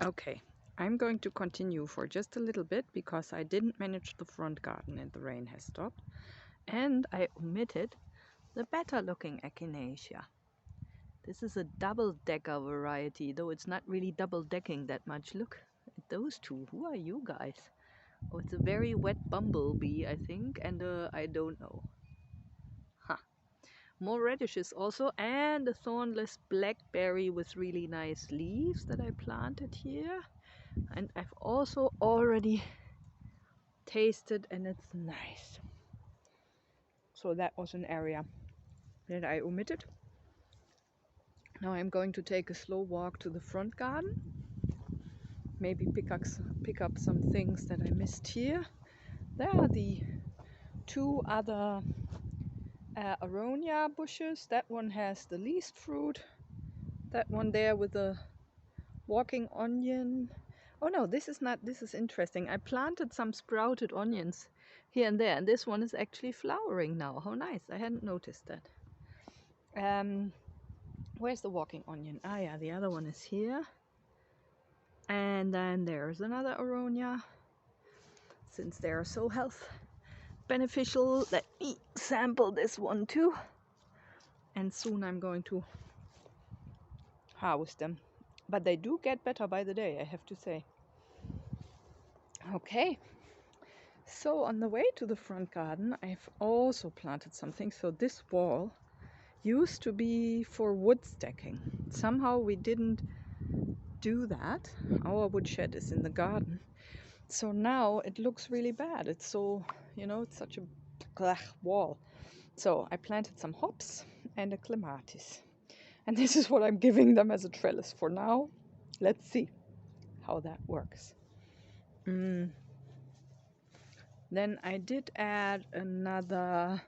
Okay, I'm going to continue for just a little bit because I didn't manage the front garden and the rain has stopped. And I omitted the better looking echinacea. This is a double-decker variety, though it's not really double-decking that much. Look at those two. Who are you guys? Oh, it's a very wet bumblebee, I think, and I don't know. Huh. More radishes also, and a thornless blackberry with really nice leaves that I planted here. And I've also already tasted and it's nice. So that was an area that I omitted. Now I'm going to take a slow walk to the front garden. Maybe pick up some things that I missed here. There are the two other aronia bushes. That one has the least fruit. That one there with the walking onion. Oh no, this is interesting. I planted some sprouted onions here and there, and this one is actually flowering now. How nice. I hadn't noticed that. Where's the walking onion? Ah yeah, the other one is here. And then there's another aronia. Since they are so health beneficial, let me sample this one too. And soon I'm going to harvest them. But they do get better by the day, I have to say. Okay. So on the way to the front garden, I've also planted something. So this wall used to be for wood stacking. Somehow we didn't do that. Our woodshed is in the garden. So now it looks really bad. It's so, it's such a wall. So I planted some hops and a clematis. And this is what I'm giving them as a trellis for now. Let's see how that works. Then I did add another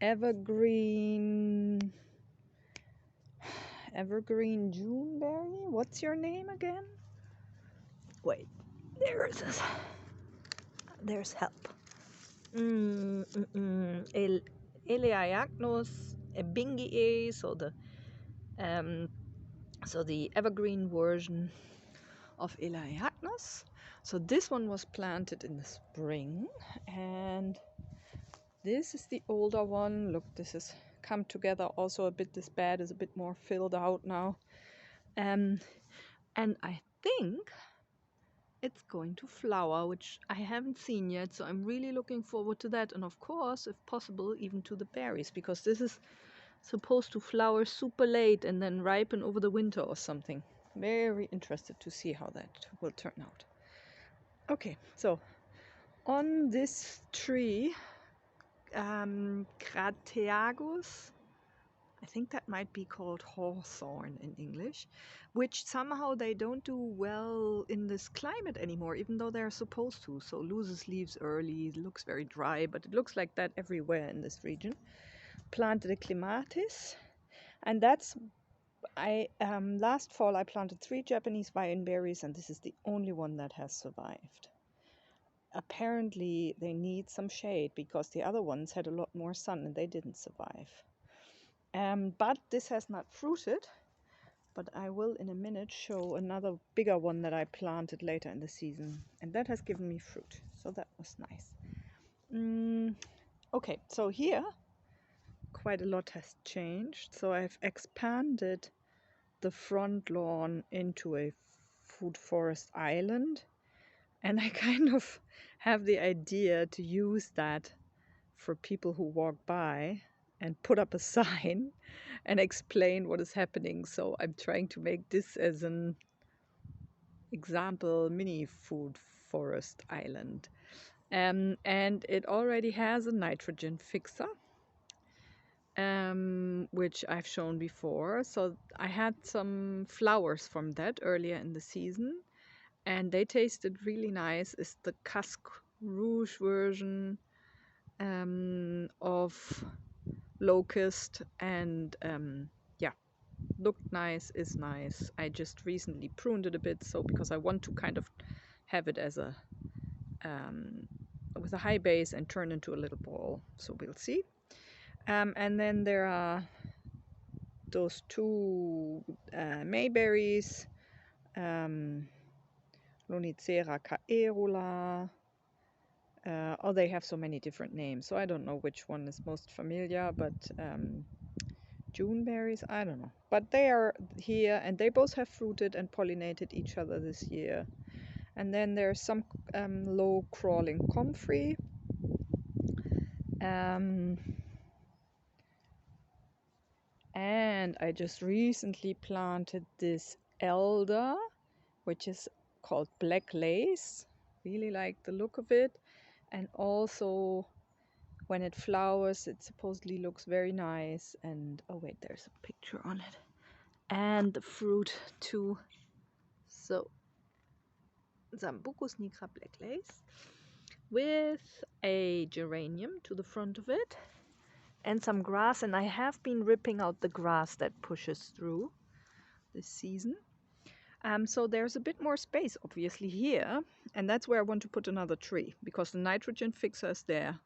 evergreen Juneberry. What's your name again? Wait, there's help. Elaeagnus ebingiae, so the evergreen version of Elaeagnus. So this one was planted in the spring, and this is the older one. Look, this has come together also a bit. This bed is a bit more filled out now. And I think it's going to flower, which I haven't seen yet. So I'm really looking forward to that. And of course, if possible, even to the berries, because this is supposed to flower super late and then ripen over the winter or something. Very interested to see how that will turn out. Okay, so on this tree, Crateagus, I think that might be called hawthorn in English, which somehow they don't do well in this climate anymore, even though they're supposed to. So loses leaves early, it looks very dry, but it looks like that everywhere in this region. Planted a clematis, and that's last fall I planted 3 Japanese vine berries, and this is the only one that has survived. Apparently they need some shade because the other ones had a lot more sun and they didn't survive. But this has not fruited, but I will in a minute show another bigger one that I planted later in the season, and that has given me fruit, so that was nice. Okay, so here quite a lot has changed. So I've expanded the front lawn into a food forest island, and I kind of have the idea to use that for people who walk by and put up a sign and explain what is happening. So I'm trying to make this as an example mini food forest island. And it already has a nitrogen fixer, which I've shown before. So I had some flowers from that earlier in the season, and they tasted really nice. It's the Casque Rouge version of locust, and yeah, looked nice, is nice. I just recently pruned it a bit, so because I want to kind of have it as a with a high base and turn into a little ball, so we'll see. And then there are those 2 mayberries, Lonicera caerula. Oh, they have so many different names, so I don't know which one is most familiar, but June berries, I don't know. But they are here, and they both have fruited and pollinated each other this year. And then there's some low crawling comfrey. And I just recently planted this elder, which is called black lace. Really like the look of it. And also when it flowers, it supposedly looks very nice. And oh wait, there's a picture on it. And the fruit too. So Sambucus nigra black lace with a geranium to the front of it and some grass, and I have been ripping out the grass that pushes through this season. So there's a bit more space obviously here, and that's where I want to put another tree because the nitrogen fixer is there,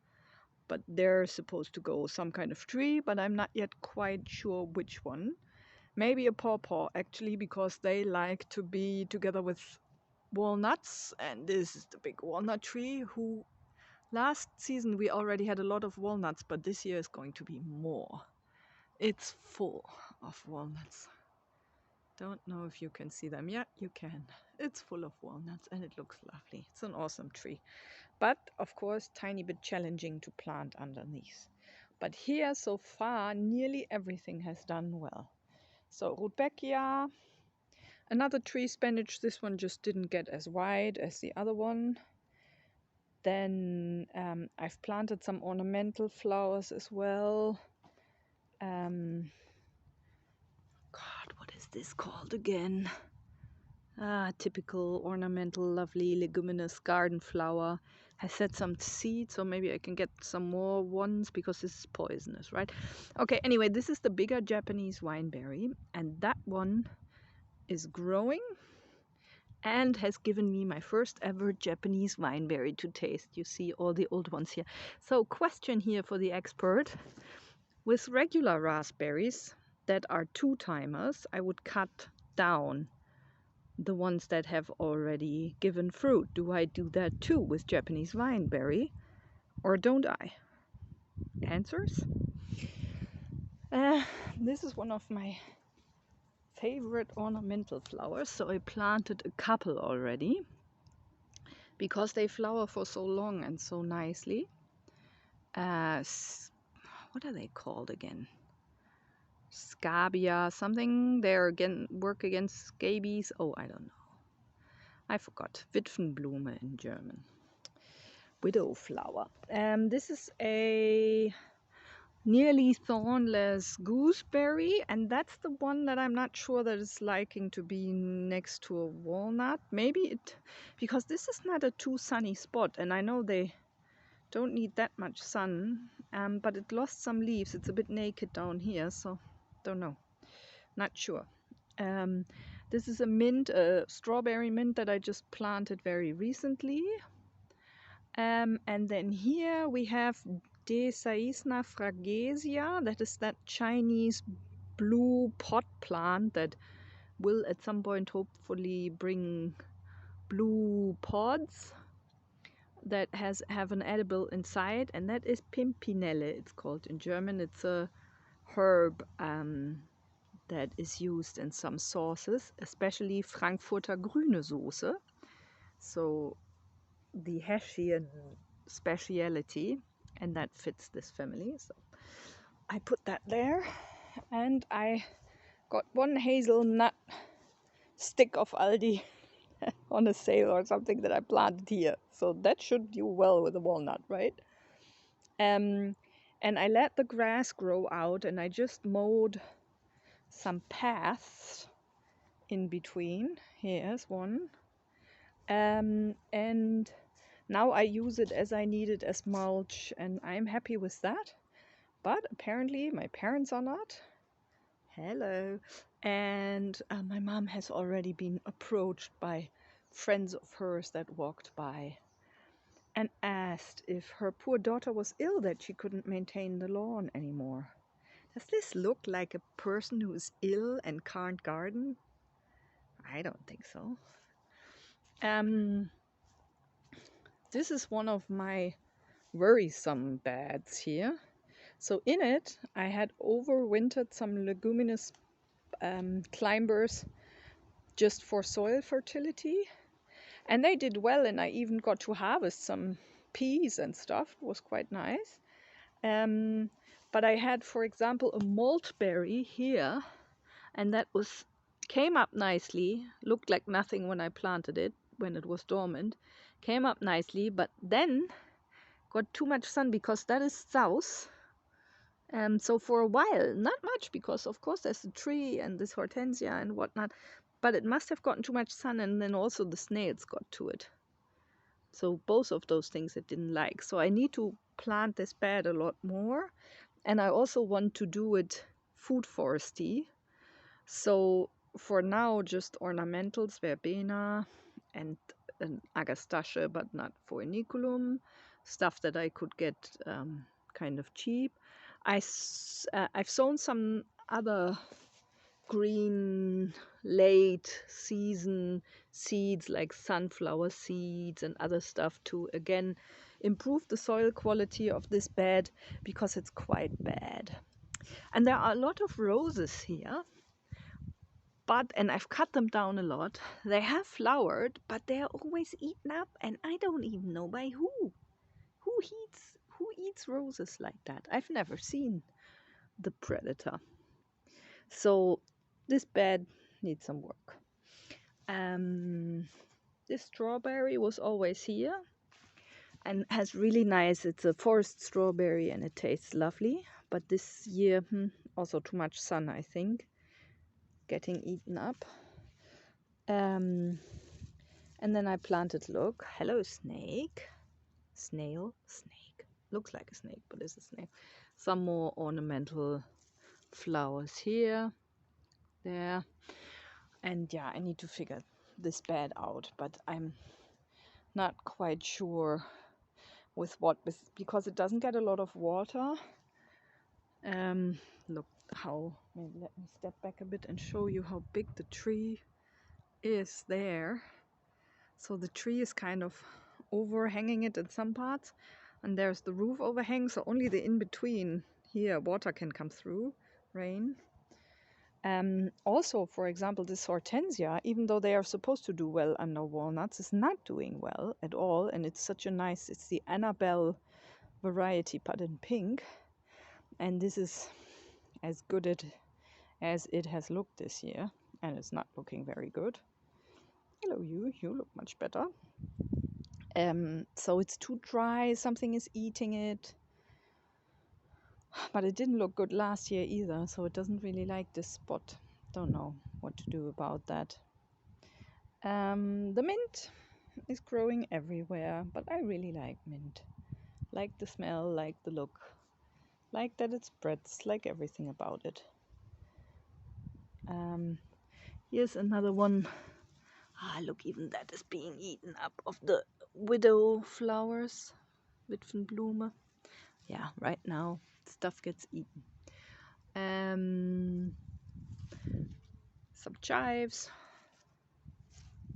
but there's supposed to go some kind of tree, but I'm not yet quite sure which one. Maybe a pawpaw actually, because they like to be together with walnuts, and this is the big walnut tree who last season we already had a lot of walnuts, but this year is going to be more. It's full of walnuts. Don't know if you can see them. Yeah, you can. It's full of walnuts and it looks lovely. It's an awesome tree, but of course tiny bit challenging to plant underneath. But here so far nearly everything has done well. So Rudbeckia, another tree spinach. This one just didn't get as wide as the other one. Then I've planted some ornamental flowers as well. God, what is this called again? Typical ornamental, lovely leguminous garden flower. I set some seeds, so maybe I can get some more ones because this is poisonous, right? Okay, anyway, this is the bigger Japanese wineberry, and that one is growing and has given me my first ever Japanese wineberry to taste. You see all the old ones here. So question here for the expert. With regular raspberries that are two-timers, I would cut down the ones that have already given fruit. Do I do that too with Japanese wineberry, or don't I? Answers? This is one of my favorite ornamental flowers, so I planted a couple already because they flower for so long and so nicely. What are they called again? Scabia something. They're again work against scabies. Oh, I don't know. I forgot. Witwenblume in German. Widow flower. This is a nearly thornless gooseberry, and that's the one that I'm not sure that is liking to be next to a walnut. Maybe it, because this is not a too sunny spot, and I know they don't need that much sun, but it lost some leaves. It's a bit naked down here, so don't know. Not sure. This is a mint, a strawberry mint that I just planted very recently. And then here we have Desaisna fragesia. That is that Chinese blue pot plant that will at some point hopefully bring blue pods that have an edible inside, and that is Pimpinelle, it's called in German. It's a herb that is used in some sauces, especially Frankfurter Grüne Soße. So the Hessian speciality, and that fits this family. So I put that there, and I got one hazelnut stick of Aldi on a sale or something that I planted here. So that should do well with a walnut, right? And I let the grass grow out, and I just mowed some paths in between. Here's one. And now I use it as I need it as mulch, and I'm happy with that. But apparently my parents are not. Hello. And my mom has already been approached by friends of hers that walked by and asked if her poor daughter was ill, that she couldn't maintain the lawn anymore. Does this look like a person who is ill and can't garden? I don't think so. This is one of my worrisome beds here. So in it, I had overwintered some leguminous climbers just for soil fertility. And they did well, and I even got to harvest some peas and stuff. It was quite nice. But I had, for example, a maltberry here, and that came up nicely, looked like nothing when I planted it, when it was dormant, came up nicely, but then got too much sun because that is south. So for a while, not much, because of course there's a tree and this hortensia and whatnot, but it must have gotten too much sun, and then also the snails got to it. So both of those things it didn't like. So I need to plant this bed a lot more, and I also want to do it food foresty. So for now, just ornamentals, verbena and an agastache, but not foeniculum, stuff that I could get kind of cheap. I've sown some other green late season seeds like sunflower seeds and other stuff to again improve the soil quality of this bed, because it's quite bad. And there are a lot of roses here, and I've cut them down a lot. They have flowered, but they're always eaten up, and I don't even know by who. Who eats roses like that? I've never seen the predator. So this bed needs some work. This strawberry was always here and has really nice, it's a forest strawberry and it tastes lovely. But this year, also too much sun, I think, getting eaten up. And then I planted, look, hello snake, snail, snake, looks like a snake, but it's a snail. Some more ornamental flowers here, there. And yeah, I need to figure this bed out, but I'm not quite sure with what, because it doesn't get a lot of water. Look how, maybe let me step back a bit and show you how big the tree is there. So the tree is kind of overhanging it in some parts, and there's the roof overhang, so only the in-between here water can come through, rain. Also, for example, this hortensia, even though they are supposed to do well under walnuts, is not doing well at all. And it's such a nice, it's the Annabelle variety, but in pink. And this is as good as it has looked this year. And it's not looking very good. Hello, you look much better. So it's too dry, something is eating it. But it didn't look good last year either, so it doesn't really like this spot. Don't know what to do about that. The mint is growing everywhere, but I really like mint. Like the smell, like the look, like that it spreads, like everything about it. Here's another one. Look, even that is being eaten up, of the widow flowers, Witwenblume. Yeah, right now stuff gets eaten. Some chives.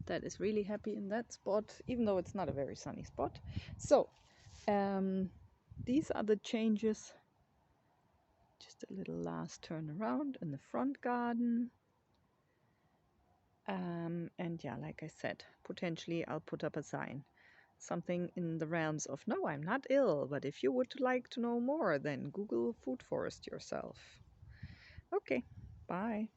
That is really happy in that spot, even though it's not a very sunny spot. So these are the changes. Just a little last turn around in the front garden. And yeah, like I said, potentially I'll put up a sign. Something in the realms of, no, I'm not ill, but if you would like to know more, then Google food forest yourself. Okay, bye.